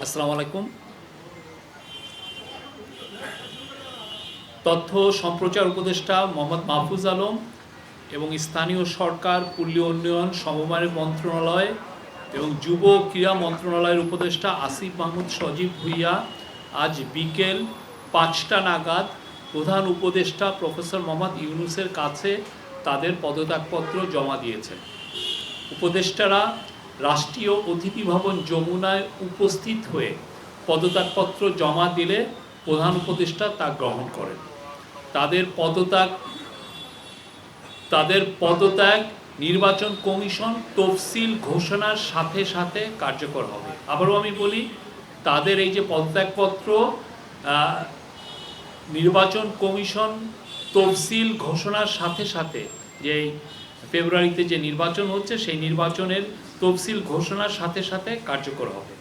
আসসালামু আলাইকুম। তথ্য সম্প্রচার উপদেষ্টা মোহাম্মদ মাহফুজ আলম এবং স্থানীয় সরকার, পল্লী উন্নয়ন, সমবায় মন্ত্রণালয় এবং যুব ক্রীড়া মন্ত্রণালয়ের উপদেষ্টা আসিফ মাহমুদ সজীব ভুঁইয়া আজ বিকেল 5টা নাগাদ প্রধান উপদেষ্টা প্রফেসর মোহাম্মদ ইউনূসের কাছে তাদের পদত্যাগপত্র জমা দিয়েছেন। উপদেষ্টারা রাষ্ট্রীয় অতিথি ভবন যমুনায় উপস্থিত হয়ে পদত্যাগপত্র জমা দিলে প্রধান উপদেষ্টা তা গ্রহণ করেন। তাদের পদত্যাগ নির্বাচন কমিশন তফসিল ঘোষণার সাথে সাথে কার্যকর হবে। আবারও আমি বলি, তাদের এই যে পদত্যাগপত্র নির্বাচন কমিশন তফসিল ঘোষণার সাথে সাথে, যে ফেব্রুয়ারিতে যে নির্বাচন হচ্ছে সেই নির্বাচনের তফসিল ঘোষণার সাথে সাথে কার্যকর হবে।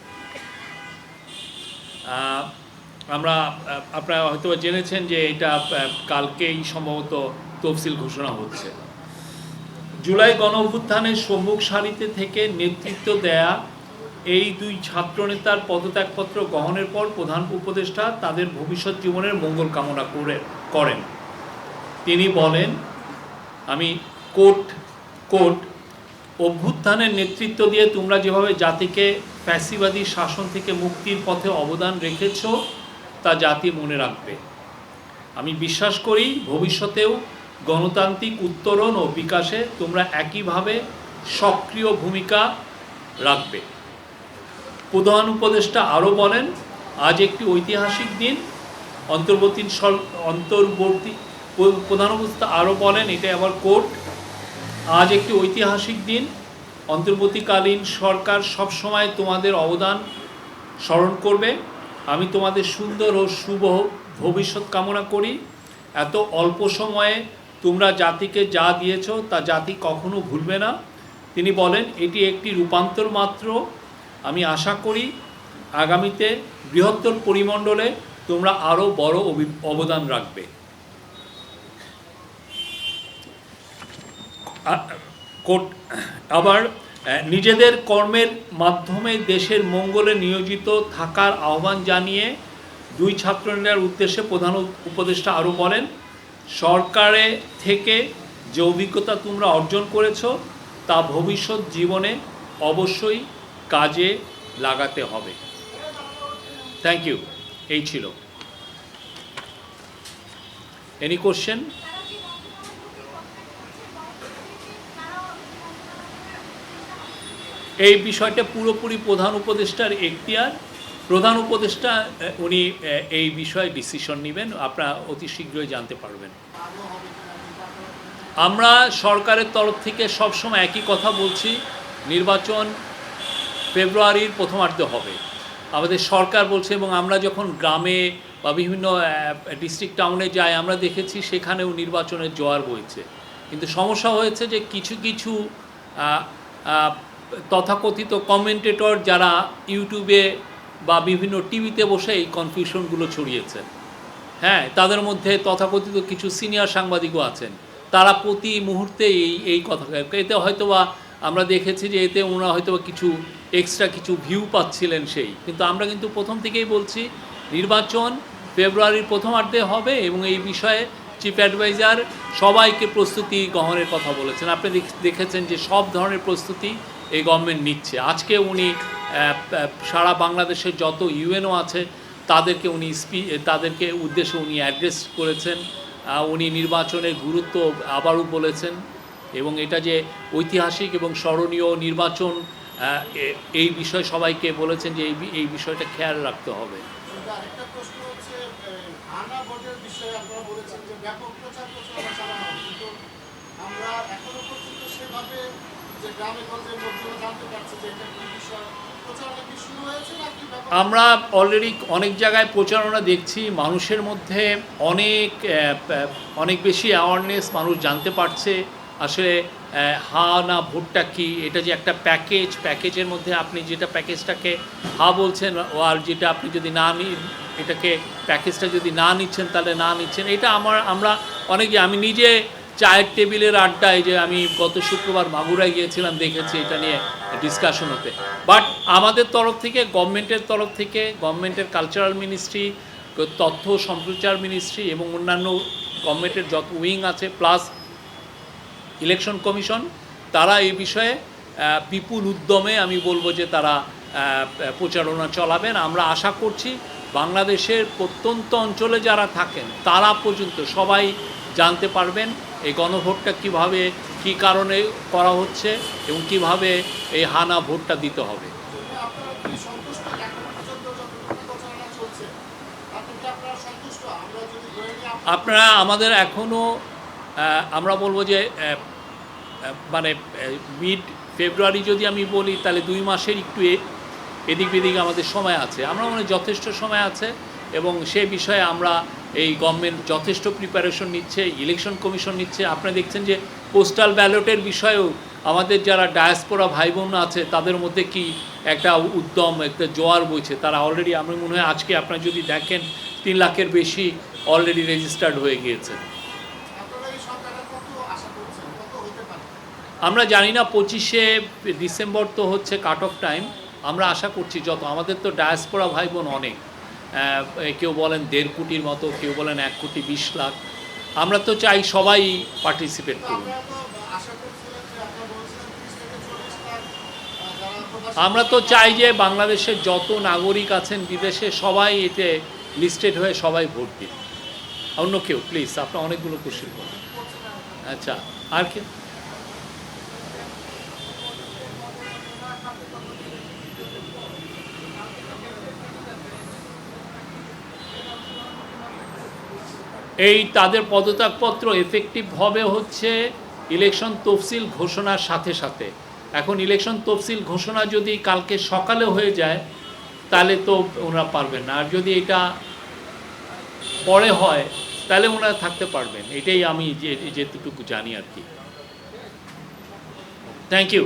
আপনারা হয়তো জেনেছেন যে এটা কালকেই সম্ভবত তফসিল ঘোষণা হচ্ছে। জুলাই গণ অভ্যুত্থানের সম্মুখ সারিতে থেকে নেতৃত্ব দেয়া এই দুই ছাত্রনেতার পদত্যাগপত্র গ্রহণের পর প্রধান উপদেষ্টা তাদের ভবিষ্যৎ জীবনের মঙ্গল কামনা করেন। তিনি বলেন, আমি কোট অভ্যুত্থানের নেতৃত্ব দিয়ে তোমরা যেভাবে জাতিকে ফ্যাসিবাদী শাসন থেকে মুক্তির পথে অবদান রেখেছ তা জাতি মনে রাখবে। আমি বিশ্বাস করি ভবিষ্যতেও গণতান্ত্রিক উত্তরণ ও বিকাশে তোমরা একইভাবে সক্রিয় ভূমিকা রাখবে। প্রধান উপদেষ্টা আরও বলেন, আজ একটি ঐতিহাসিক দিন। প্রধান উপদেষ্টা আরও বলেন, এটা আবার কোর্ট, আজ একটি ঐতিহাসিক দিন। অন্তর্বর্তীকালীন সরকার সবসময় তোমাদের অবদান স্মরণ করবে। আমি তোমাদের সুন্দর ও শুভ ভবিষ্যৎ কামনা করি। এত অল্প সময়ে তোমরা জাতিকে যা দিয়েছ তা জাতি কখনো ভুলবে না। তিনি বলেন, এটি একটি রূপান্তর মাত্র। আমি আশা করি আগামীতে বৃহত্তর পরিমণ্ডলে তোমরা আরও বড় অবদান রাখবে। আবার নিজেদের কর্মের মাধ্যমে দেশের মঙ্গলে নিয়োজিত থাকার আহ্বান জানিয়ে দুই ছাত্রনেতার উদ্দেশ্যে প্রধান উপদেষ্টা আরও বলেন, সরকারে থেকে যে অভিজ্ঞতা তোমরা অর্জন করেছ তা ভবিষ্যৎ জীবনে অবশ্যই কাজে লাগাতে হবে। Thank you. এই ছিল। Any question? এই বিষয়টা পুরোপুরি প্রধান উপদেষ্টার এখতিয়ার। প্রধান উপদেষ্টা উনি এই বিষয়ে ডিসিশন নেবেন, আপনারা অতি শীঘ্রই জানতে পারবেন। আমরা সরকারের তরফ থেকে সবসময় একই কথা বলছি, নির্বাচন ফেব্রুয়ারির প্রথমার্ধে হবে আমাদের সরকার বলছে। এবং আমরা যখন গ্রামে বা বিভিন্ন ডিস্ট্রিক্ট টাউনে যাই আমরা দেখেছি সেখানেও নির্বাচনের জোয়ার বইছে। কিন্তু সমস্যা হয়েছে যে কিছু কিছু তথাকথিত কমেন্টেটর যারা ইউটিউবে বা বিভিন্ন টিভিতে বসে এই কনফিউশনগুলো ছড়িয়েছেন, হ্যাঁ, তাদের মধ্যে তথাকথিত কিছু সিনিয়র সাংবাদিকও আছেন। তারা প্রতি মুহূর্তে এই কথা, এতে হয়তোবা আমরা দেখেছি যে এতে ওনারা হয়তোবা কিছু এক্সট্রা কিছু ভিউ পাচ্ছিলেন কিন্তু আমরা কিন্তু প্রথম থেকেই বলছি নির্বাচন ফেব্রুয়ারির প্রথমার্ধে হবে এবং এই বিষয়ে চিফ অ্যাডভাইজার সবাইকে প্রস্তুতি গ্রহণের কথা বলেছেন। আপনি দেখেছেন যে সব ধরনের প্রস্তুতি এই গভর্নমেন্ট নিচ্ছে। আজকে উনি সারা বাংলাদেশের যত ইউএনও আছে তাদেরকে উদ্দেশ্যে উনি অ্যাড্রেস করেছেন। উনি নির্বাচনের গুরুত্ব আবারও বলেছেন এবং এটা যে ঐতিহাসিক এবং স্মরণীয় নির্বাচন এই বিষয়ে সবাইকে বলেছেন যে এই বিষয়টা খেয়াল রাখতে হবে। আমরা অলরেডি অনেক জায়গায় প্রচারণা দেখছি, মানুষের মধ্যে অনেক বেশি অ্যাওয়ারনেস, মানুষ জানতে পারছে আসলে হা না ভোটটা কি। এটা যে একটা প্যাকেজের মধ্যে আপনি যেটা প্যাকেজটাকে হা বলছেন আর যেটা আপনি যদি না এটাকে প্যাকেজটা যদি না নিচ্ছেন তাহলে না নিচ্ছেন, এটা আমরা আমি নিজে চায়ের টেবিলের আড্ডায় যে আমি গত শুক্রবার মাগুরায় গিয়েছিলাম দেখেছি এটা নিয়ে ডিসকাশন হতে। বাট আমাদের তরফ থেকে, গভর্নমেন্টের তরফ থেকে, গভর্নমেন্টের কালচারাল মিনিস্ট্রি, তথ্য সম্প্রচার মিনিস্ট্রি এবং অন্যান্য গভর্নমেন্টের যত উইং আছে, প্লাস ইলেকশন কমিশন, তারা এই বিষয়ে বিপুল উদ্যমে আমি বলবো যে তারা প্রচারণা চালাবেন। আমরা আশা করছি বাংলাদেশের প্রত্যন্ত অঞ্চলে যারা থাকেন তারা পর্যন্ত সবাই জানতে পারবেন এই গণভোটটা কিভাবে, কী কারণে করা হচ্ছে এবং কিভাবে এই হানা ভোটটা দিতে হবে। আপনারা আমাদের এখনও আমরা বলবো যে মানে মিড ফেব্রুয়ারি যদি আমি বলি তাহলে 2 মাসের একটু এদিক বেদিক আমাদের সময় আছে। আমরা মনে যথেষ্ট সময় আছে এবং সে বিষয়ে আমরা এই গভর্নমেন্ট যথেষ্ট প্রিপারেশন নিচ্ছে, ইলেকশন কমিশন নিচ্ছে। আপনারা দেখছেন যে পোস্টাল ব্যালটের বিষয়েও আমাদের যারা ডায়াসপোরা ভাই বোন আছে তাদের মধ্যে কি একটা উদ্যম, একটা জোয়ার বইছে। তারা অলরেডি, আমার মনে হয় আজকে আপনারা যদি দেখেন 3 লাখের বেশি অলরেডি রেজিস্টার্ড হয়ে গিয়েছে। আমরা জানি না, 25শে ডিসেম্বর তো হচ্ছে কাট অফ টাইম। আমরা আশা করছি যত, আমাদের তো ডায়াসপোরা ভাই বোন অনেক, কেউ বলেন 1.5 কোটির মতো, কেউ বলেন 1 কোটি 20 লাখ। আমরা তো চাই সবাই পার্টিসিপেট করুন। আমরা তো চাই যে বাংলাদেশের যত নাগরিক আছেন বিদেশে সবাই এতে লিস্টেড হয়ে সবাই ভোট দিন। অন্য কেউ প্লিজ, আপনার অনেকগুলো কোশ্চেন করুন। আচ্ছা, আর কি এই তাদের পদত্যাগপত্র এফেক্টিভ হবে হচ্ছে ইলেকশন তফসিল ঘোষণার সাথে সাথে। এখন ইলেকশন তফসিল ঘোষণা যদি কালকে সকালে হয়ে যায় তাহলে তো ওনারা পারবেন না, আর যদি এটা পরে হয় তাহলে ওনারা থাকতে পারবেন। এটাই আমি যেটুকু জানি আর কি। Thank you.